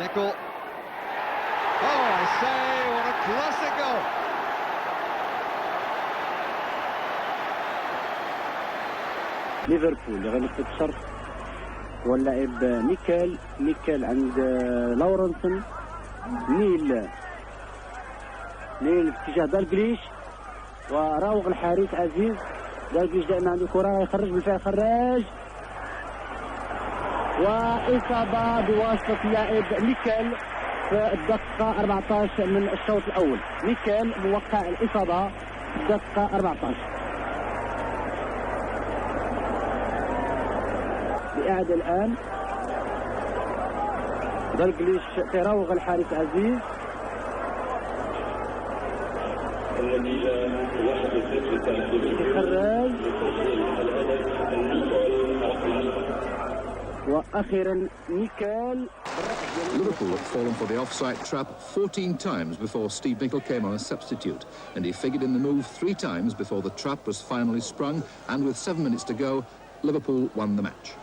Nicol. Oh, I say, what a classic goal! ليفربول غلبت الشرط واللاعب نيكل عند لورنسون. نيل في اتجاه دالجليش وراوغ الحارس عزيز. دالجليش دائما عنده كرة يخرج بالفعل، خرج وإصابة بواسطة اللاعب نيكل في الدقيقة 14 من الشوط الأول. نيكل موقع الإصابة في الدقيقة 14. بإعادة الآن دالجليش تراوغ الحارس عزيز. يخرج وأخيرا نيكل. Liverpool had fallen for the offside trap 14 times before Steve Nicol came on as substitute, and he figured in the move 3 times before the trap was finally sprung, and with 7 minutes to go, Liverpool won the match.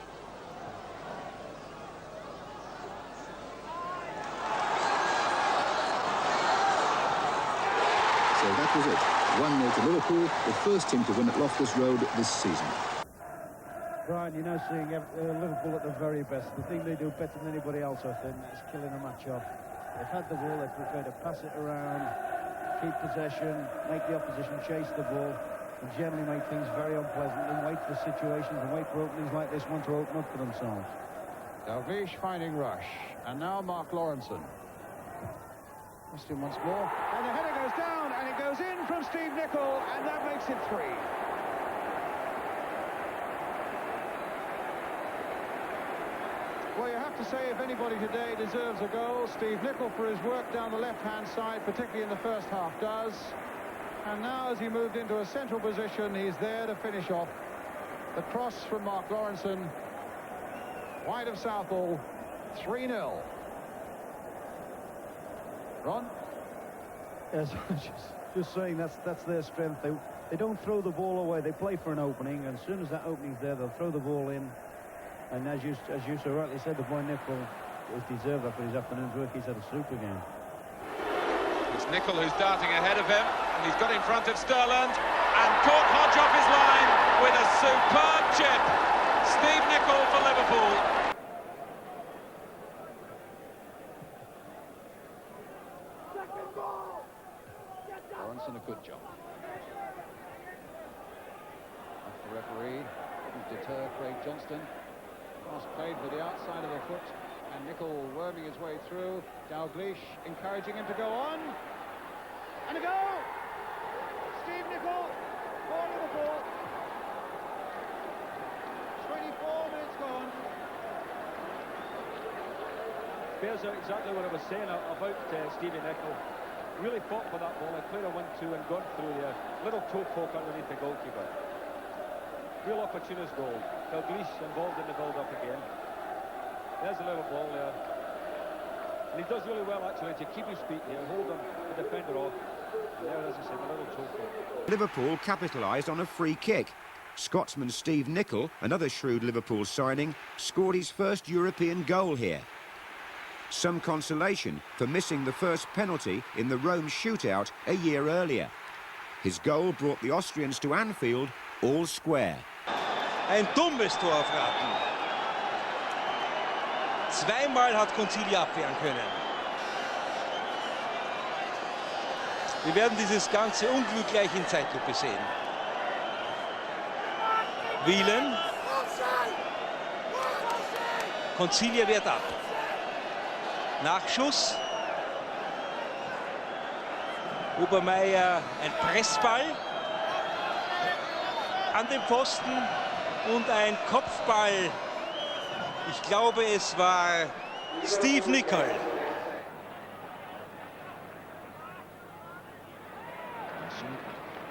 So that was it. 1-0 to Liverpool, the first team to win at Loftus Road this season. Brian, you're now seeing Liverpool at the very best. The thing they do better than anybody else, I think, is killing a match off. They've had the ball, they prefer to pass it around, keep possession, make the opposition chase the ball, and generally make things very unpleasant, and wait for situations and wait for openings like this one to open up for themselves. Dalglish finding Rush, and now Mark Lawrenson. Question once more, and the header goes down, and it goes in from Steve Nicol, and that makes it 3. Well, you have to say, if anybody today deserves a goal, Steve Nicol, for his work down the left-hand side, particularly in the first half, does. And now, as he moved into a central position, he's there to finish off. The cross from Mark Lawrenson, wide of Southall, 3-0. Ron? Yes, just saying that's their strength. They don't throw the ball away, they play for an opening, and as soon as that opening's there, they'll throw the ball in. And as you so rightly said, the boy Nicol has deserved that for his afternoon's work. He's had a super game. It's Nicol who's darting ahead of him, and he's got in front of Sterland, and caught Hodge off his line with a superb chip. Steve Nicol for Liverpool. Lawrenson, a good job. That's the referee. Didn't deter Craig Johnston. Cross played with the outside of the foot, and Nicol worming his way through. Dalglish encouraging him to go on. And a goal! Steve Nicol for Liverpool. 24 minutes gone. Bears out exactly what I was saying about Stevie Nicol. Really fought for that ball, and played a 1-2 and gone through there. Little toe poke underneath the goalkeeper. Real opportunist goal. Dalglish involved in the build-up again. There's a little ball there. And he does really well, actually, to keep his feet here, hold the defender off. And there, as I said, a little toe. Liverpool capitalised on a free kick. Scotsman Steve Nicol, another shrewd Liverpool signing, scored his first European goal here. Some consolation for missing the first penalty in the Rome shootout a year earlier. His goal brought the Austrians to Anfield all square. Ein dummes Tor auf Raten. Zweimal hat Concili abwehren können. Wir werden dieses ganze Unglück gleich in Zeitlupe sehen. Whelan. Concili wehrt ab. Nachschuss. Obermeier ein Pressball. An den Pfosten und ein Kopfball. Ich glaube, es war Steve Nicol.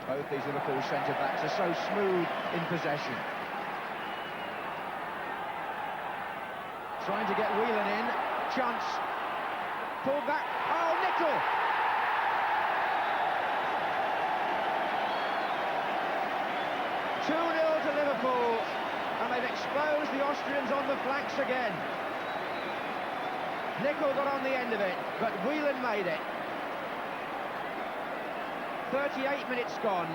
Both these Liverpool centre-backs are so smooth in possession. Trying to get Whelan in. Chance. Pulled back. Oh, Nicol! To Liverpool, and they've exposed the Austrians on the flanks again. Nicol got on the end of it, but Whelan made it. 38 minutes gone,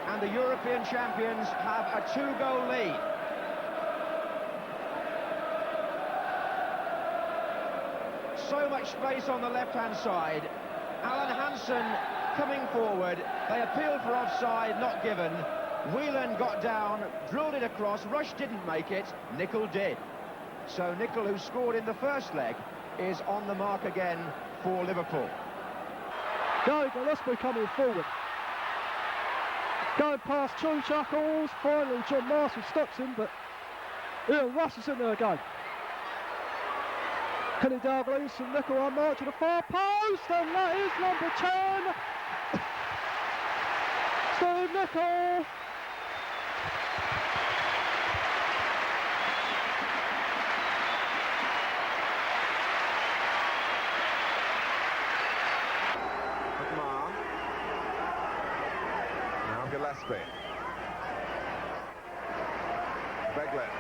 and the European champions have a 2-goal lead. So much space on the left-hand side. Alan Hansen coming forward. They appealed for offside, not given. Whelan got down, drilled it across. Rush didn't make it, Nicol did. So Nicol, who scored in the first leg, is on the mark again for Liverpool. Go, Gillespie coming forward. Going past two chuckles. Finally, John Marshall stops him, but Ian Rush is in there again. Kenny Dalglish and Nicol on march to the far post, and that is number 10. Steve Nicol. Now Gillespie. Beglin.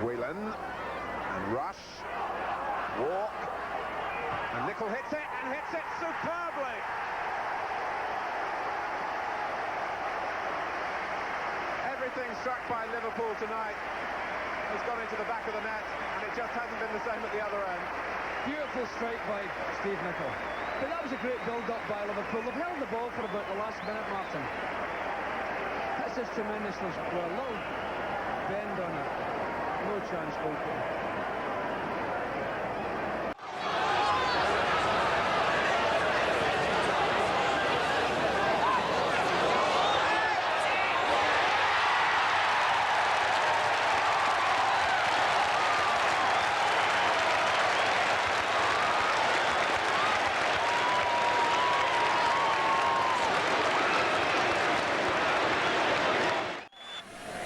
Whelan and Rush. Walk. And Nicol hits it, and hits it superbly. Everything struck by Liverpool tonight has gone into the back of the net, and it just hasn't been the same at the other end. Beautiful strike by Steve Nicol. But that was a great build-up by Liverpool. They've held the ball for about the last minute, Martin. That's just tremendous. There's a little bend on it. No chance goalkeeper.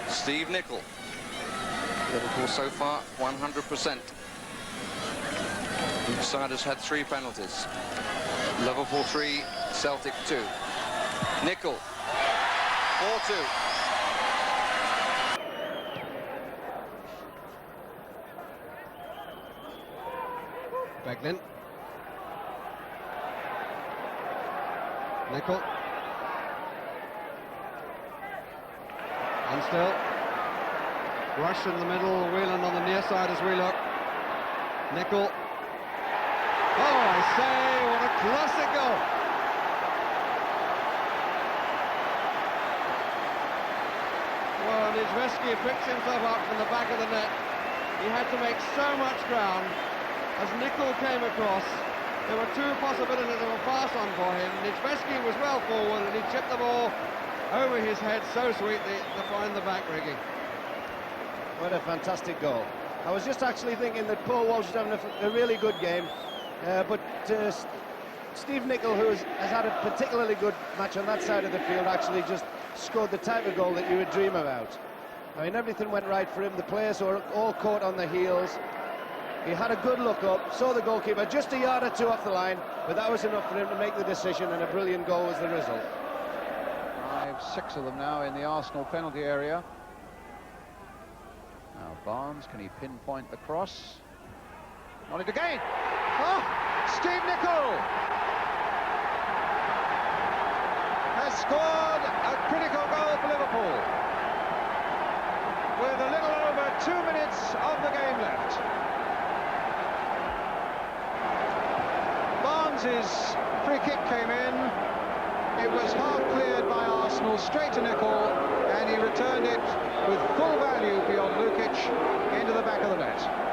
Steve Nicol. Liverpool so far 100%. Each side has had 3 penalties. Liverpool 3, Celtic 2. Nicol 4-2. Beglin. Nicol. And still. Rush in the middle, Whelan on the near side as we look. Nicol. Oh, I say, what a classic goal! Well, Nijveski picks himself up from the back of the net. He had to make so much ground. As Nicol came across, there were 2 possibilities of a pass on for him. Nijveski was well forward, and he chipped the ball over his head so sweetly to find the back rigging. What a fantastic goal. I was just actually thinking that Paul Walsh is having a really good game, but Steve Nicol, who has had a particularly good match on that side of the field, actually just scored the type of goal that you would dream about. I mean, everything went right for him. The players were all caught on the heels. He had a good look up, saw the goalkeeper just a yard or 2 off the line, but that was enough for him to make the decision, and a brilliant goal was the result. 6 of them now in the Arsenal penalty area. Now Barnes, can he pinpoint the cross? Not it again! Oh, Steve Nicol has scored a critical goal for Liverpool with a little over 2 minutes of the game left. Barnes's free kick came in. It was half cleared by Arsenal, straight to Nicol, and he returned it with full value beyond Lukic into the back of the net.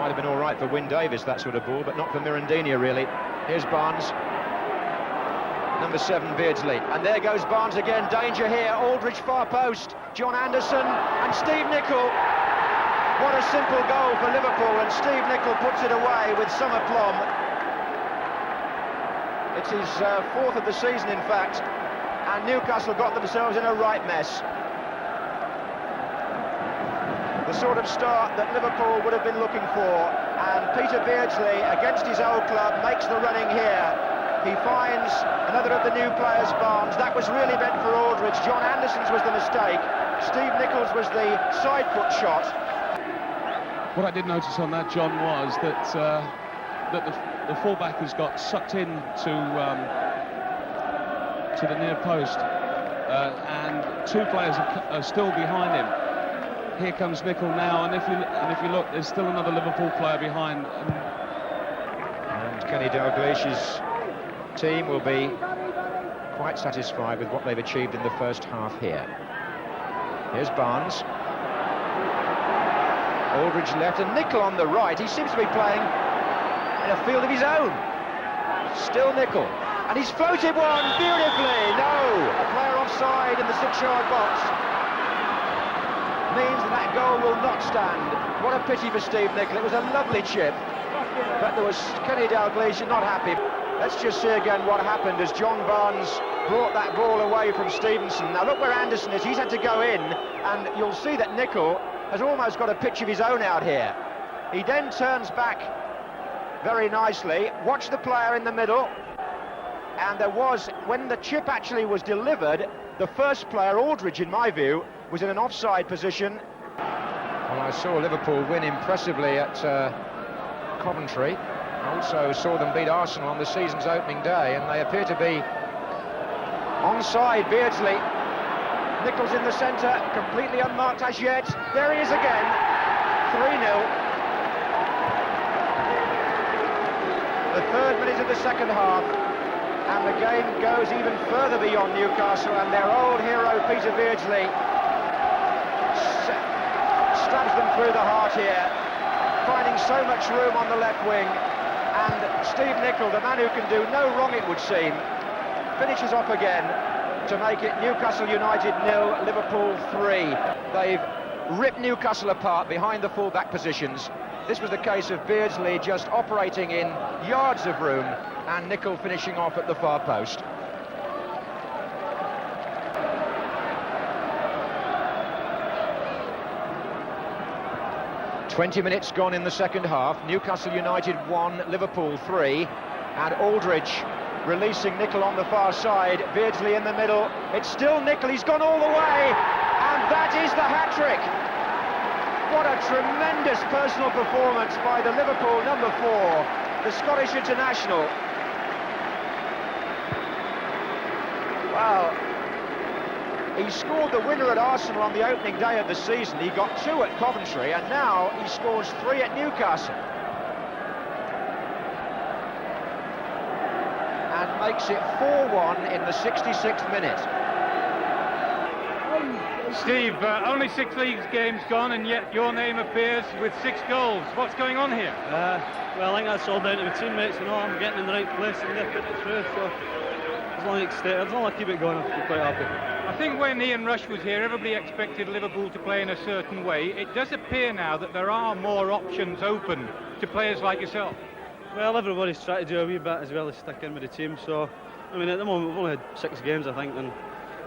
have been all right for Wyn Davis, that sort of ball, but not for Mirandinha, really. Here's Barnes. Number 7, Beardsley. And there goes Barnes again. Danger here. Aldridge, far post. John Anderson and Steve Nicol. What a simple goal for Liverpool, and Steve Nicol puts it away with some aplomb. It's his 4th of the season, in fact, and Newcastle got themselves in a right mess. The sort of start that Liverpool would have been looking for, and Peter Beardsley, against his old club, makes the running here. He finds another of the new players, Barnes. That was really meant for Aldridge. John Anderson's was the mistake. Steve Nicol's was the side foot shot. What I did notice on that, John, was that the fullback has got sucked in to the near post, and 2 players are still behind him. Here comes Nicol now, and if you look, there's still another Liverpool player behind. And Kenny Dalglish's team will be quite satisfied with what they've achieved in the first half here. Here's Barnes. Aldridge left and Nicol on the right. He seems to be playing in a field of his own. Still Nicol. And he's floated one beautifully. No! A player offside in the 6-yard box. Means that goal will not stand. What a pity for Steve Nicol. It was a lovely chip. But there was Kenny Dalglish not happy. Let's just see again what happened as John Barnes brought that ball away from Stevenson. Now look where Anderson is. He's had to go in, and you'll see that Nicol has almost got a pitch of his own out here. He then turns back very nicely. Watch the player in the middle. And there was, when the chip actually was delivered, the first player, Aldridge, in my view, was in an offside position. Well, I saw Liverpool win impressively at Coventry. I also saw them beat Arsenal on the season's opening day, and they appear to be onside. Beardsley. Nicol's in the centre, completely unmarked as yet. There he is again. 3-0. The 3rd minute of the second half, and the game goes even further beyond Newcastle, and their old hero Peter Beardsley stabs them through the heart here, finding so much room on the left wing. And Steve Nicol, the man who can do no wrong, it would seem, finishes off again to make it Newcastle United 0, Liverpool 3. They've ripped Newcastle apart behind the full-back positions. This was the case of Beardsley just operating in yards of room, and Nicol finishing off at the far post. "20 minutes gone in the second half. Newcastle United 1, Liverpool 3, and Aldridge releasing Nicol on the far side. Beardsley in the middle. It's still Nicol. He's gone all the way, and that is the hat-trick. What a tremendous personal performance by the Liverpool number 4, the Scottish international. Wow. He scored the winner at Arsenal on the opening day of the season. He got 2 at Coventry, and now he scores 3 at Newcastle. And makes it 4-1 in the 66th minute. Steve, only 6 league games gone, and yet your name appears with 6 goals. What's going on here? Well, I think that's all down to my teammates and all. I'm getting in the right place and they're putting it through, so as long as I keep it going, I'll be quite happy. I think when Ian Rush was here, everybody expected Liverpool to play in a certain way. It does appear now that there are more options open to players like yourself. Well, everybody's trying to do a wee bit as well as stick in with the team, so, I mean, at the moment, we've only had 6 games, I think, and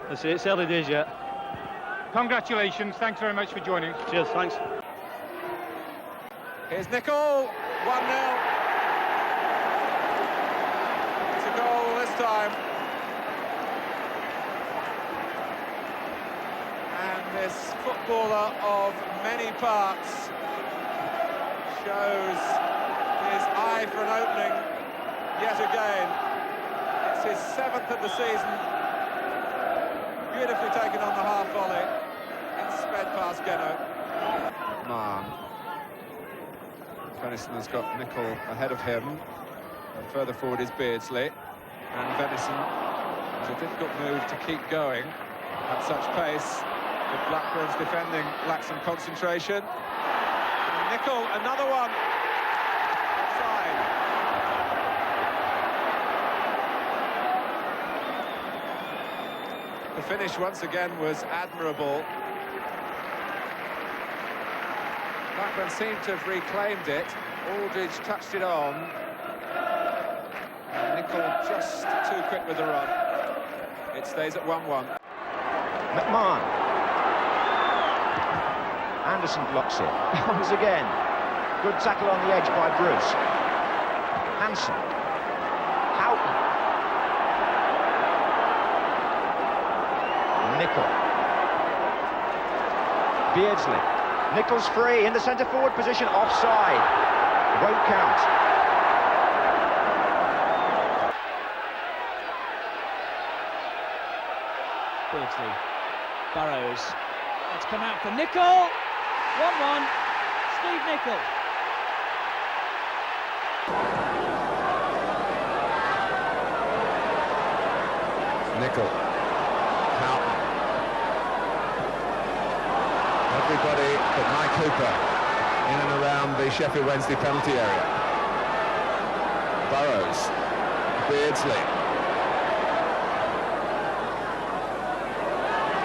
I say it's early days yet. Congratulations, thanks very much for joining us. Cheers, thanks. Here's Nicol, 1-0. It's a goal this time. And this footballer of many parts shows his eye for an opening yet again. It's his 7th of the season. Beautifully taken on the half volley and sped past Geno. Man. Venison has got Nicol ahead of him, and further forward is Beardsley. And Venison, it's a difficult move to keep going at such pace, but Blackburn's defending lacks some concentration. And Nicol, another one. finish once again was admirable. Blackburn seemed to have reclaimed it. Aldridge touched it on. And Nicol just too quick with the run. It stays at 1-1. McMahon. Anderson blocks it. Once again. Good tackle on the edge by Bruce. Hansen. Houghton. Nicol. Beardsley. Nichol's free in the centre forward position, offside. Won't count. Beardsley. Burrows. It's come out for Nicol. 1-1. Steve Nicol. Nicol. Houghton. Everybody but Mike Hooper in and around the Sheffield Wednesday penalty area. Burrows. Beardsley.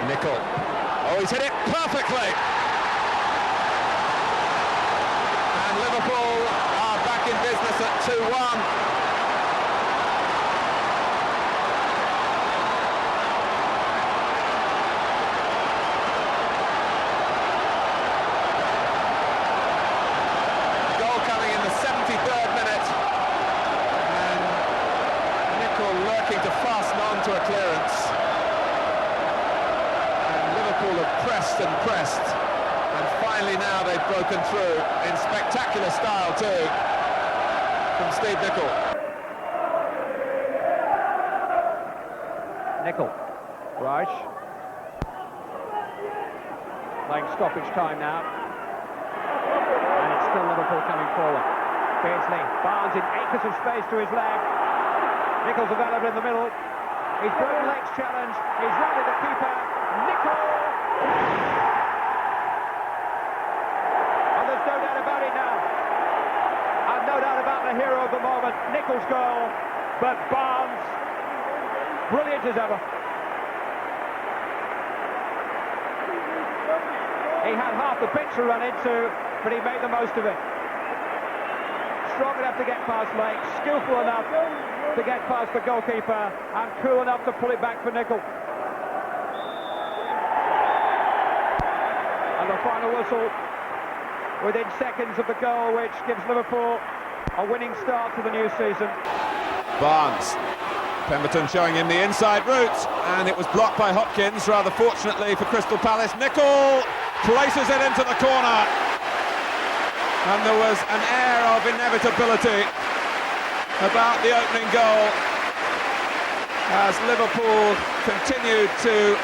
Nicol. Oh, he's hit it perfectly! And Liverpool are back in business at 2-1. Goal coming in the 73rd minute. And Nicol lurking to fasten on to a clearance. Pressed and pressed, and finally now they've broken through in spectacular style too from Steve Nicol. Nicol. Right. Playing stoppage time now. And it's still Liverpool coming forward. Beardsley. Barnes in acres of space to his left. Nicol's available in the middle. He's broken legs challenge. He's rounded the keeper. Nicol. And there's no doubt about it now. And no doubt about the hero of the moment, Nicol's goal. But Barnes, brilliant as ever. He had half the pitch to run into, but he made the most of it. Strong enough to get past Lake, skillful enough to get past the goalkeeper, and cool enough to pull it back for Nicol. The final whistle within seconds of the goal, which gives Liverpool a winning start to the new season. Barnes. Pemberton showing him the inside route, and it was blocked by Hopkins, rather fortunately for Crystal Palace. Nicol places it into the corner, and there was an air of inevitability about the opening goal as Liverpool continued to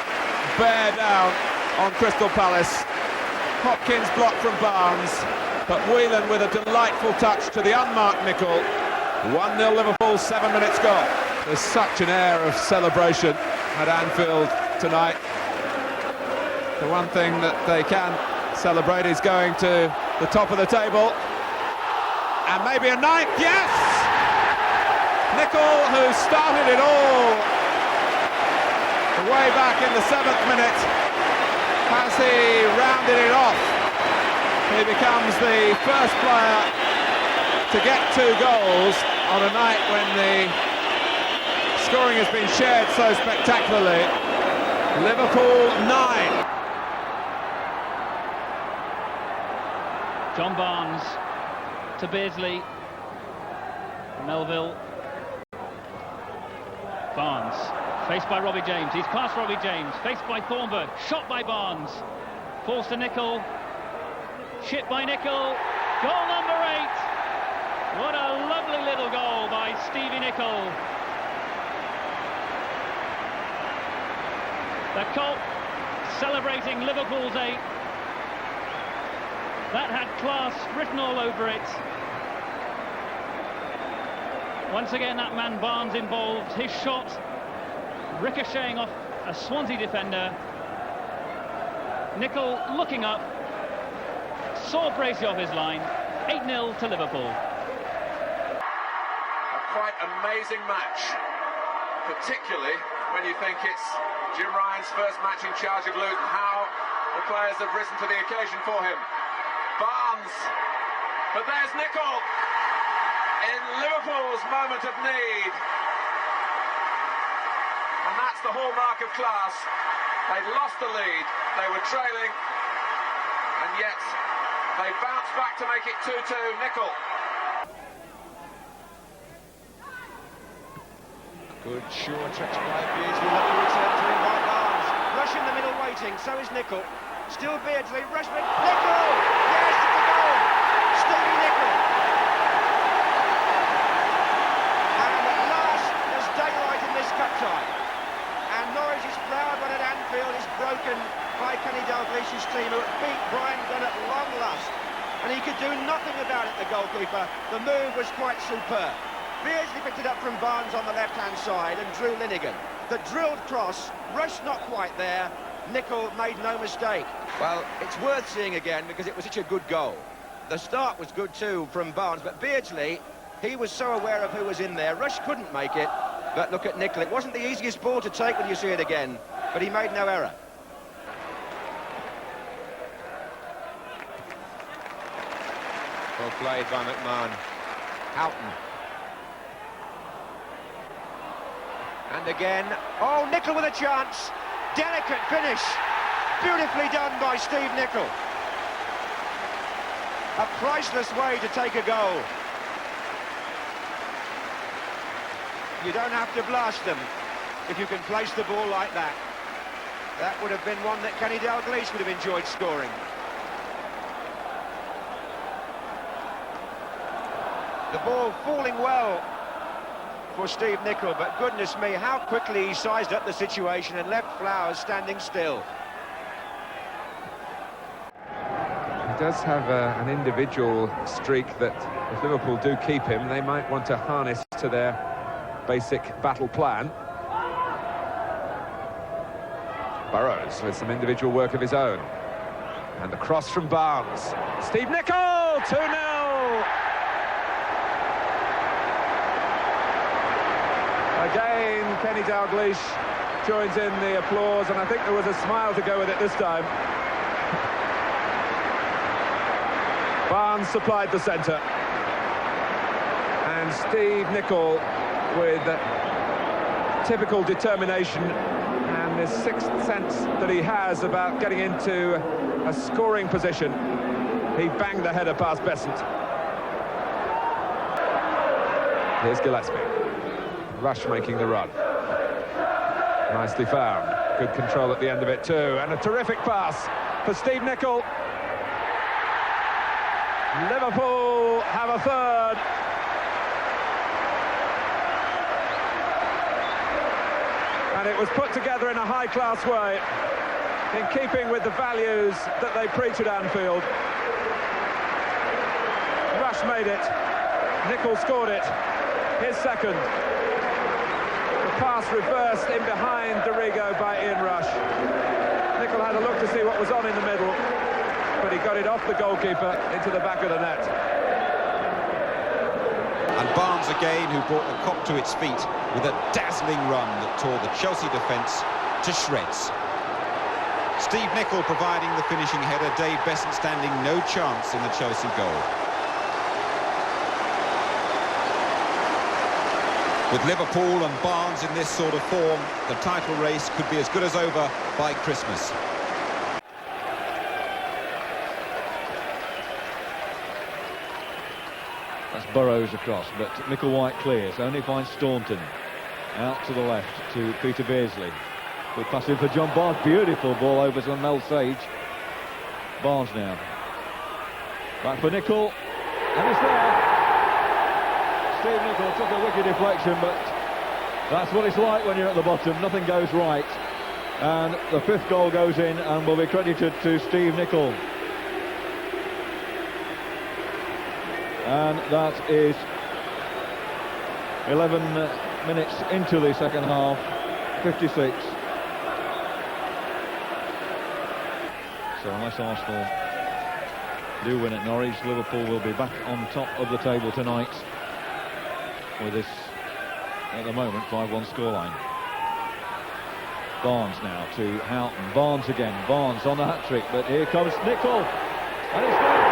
bear down on Crystal Palace. Hopkins blocked from Barnes, but Whelan with a delightful touch to the unmarked Nicol. 1-0 Liverpool, 7 minutes gone. There's such an air of celebration at Anfield tonight. The one thing that they can celebrate is going to the top of the table. And maybe a ninth, yes! Nicol, who started it all way back in the 7th minute. Has he rounded it off? He becomes the first player to get 2 goals on a night when the scoring has been shared so spectacularly. Liverpool 9. John Barnes to Beardsley. Melville. Barnes. Faced by Robbie James. He's past Robbie James. Faced by Thornburg. Shot by Barnes. Falls to Nicol. Chipped by Nicol. Goal number 8. What a lovely little goal by Stevie Nicol. The Colt celebrating Liverpool's 8. That had class written all over it. Once again, that man Barnes involved. His shot ricocheting off a Swansea defender. Nicol looking up, saw Bracey off his line. 8-0 to Liverpool. A quite amazing match, particularly when you think it's Jim Ryan's first match in charge of Luton. How the players have risen to the occasion for him. Barnes, but there's Nicol in Liverpool's moment of need. And that's the hallmark of class. They'd lost the lead, they were trailing, and yet they bounced back to make it 2-2. Nicol. Good sure touch by Beardsley, lovely return to him by Barnes. Rush in the middle waiting, so is Nicol. Still Beardsley, Rushman, Nicol! Yes, it's a goal! Stevie Nicol! And at last, there's daylight in this cup tie. And Norwich is proud when at Anfield is broken by Kenny Dalglish's team, who beat Brian Dunn at long last. And he could do nothing about it, the goalkeeper. The move was quite superb. Beardsley picked it up from Barnes on the left-hand side and drew Linnigan. The drilled cross, Rush not quite there, Nicol made no mistake. Well, it's worth seeing again because it was such a good goal. The start was good too from Barnes, but Beardsley, he was so aware of who was in there. Rush couldn't make it, but look at Nicol. It wasn't the easiest ball to take when you see it again, but he made no error. Well played by McMahon. Houghton. And again, oh, Nicol with a chance. Delicate finish. Beautifully done by Steve Nicol. A priceless way to take a goal. You don't have to blast them if you can place the ball like that. That would have been one that Kenny Dalglish would have enjoyed scoring. The ball falling well for Steve Nicol, but goodness me, how quickly he sized up the situation and left Flowers standing still. He does have an individual streak that, if Liverpool do keep him, they might want to harness to their basic battle plan. Burrows with some individual work of his own. And the cross from Barnes. Steve Nicol, 2-0! Again, Kenny Dalglish joins in the applause, and I think there was a smile to go with it this time. Barnes supplied the centre. And Steve Nicol, with typical determination and this sixth sense that he has about getting into a scoring position, he banged the header past Besant. Here's Gillespie. Rush making the run. Nicely found. Good control at the end of it too. And a terrific pass for Steve Nicol. Liverpool have a third. And it was put together in a high-class way, in keeping with the values that they preach at Anfield. Rush made it. Nicol scored it. His second. Pass reversed in behind Dorigo by Ian Rush. Nicol had a look to see what was on in the middle, but he got it off the goalkeeper into the back of the net. And Barnes again, who brought the Kop to its feet with a dazzling run that tore the Chelsea defence to shreds. Steve Nicol providing the finishing header, Dave Besant standing no chance in the Chelsea goal. With Liverpool and Barnes in this sort of form, the title race could be as good as over by Christmas. That's Burrows across, but Micklewhite clears, only finds Staunton. Out to the left to Peter Beardsley. Good pass in for John Barnes, beautiful ball over to Mel Sage. Barnes now. Back for Nicol, and it's there. Steve Nicol took a wicked deflection, but that's what it's like when you're at the bottom. Nothing goes right. And the fifth goal goes in and will be credited to Steve Nicol. And that is 11 minutes into the second half, 56. So unless Arsenal do win at Norwich, Liverpool will be back on top of the table tonight with this, at the moment, 5-1 scoreline. Barnes now to Houghton. Barnes again. Barnes on the hat-trick, but here comes Nicol. And it's gone.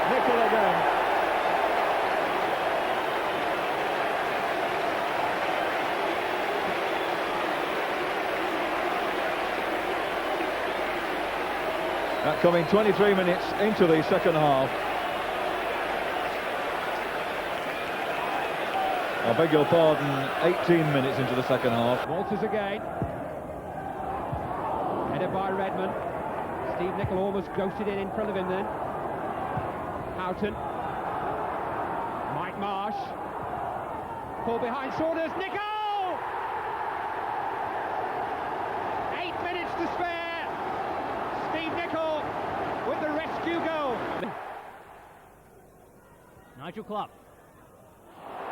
Nicol again. That coming 23 minutes into the second half. I beg your pardon, 18 minutes into the second half. Walters again. Headed by Redmond. Steve Nicol almost ghosted in front of him then. Houghton. Mike Marsh. Pull behind Saunders. Nicol! 8 minutes to spare. Steve Nicol with the rescue goal. Nigel Clough.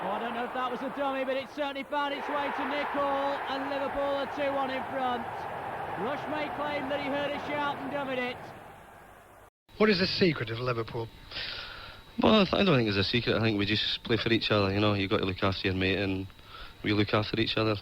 Oh, I don't know if that was a dummy, but it certainly found its way to Nicol, and Liverpool are 2-1 in front. Rush may claim that he heard a shout and dummied it. What is the secret of Liverpool? Well, I don't think it's a secret. I think we just play for each other, you know. You've got to look after your mate, and we look after each other.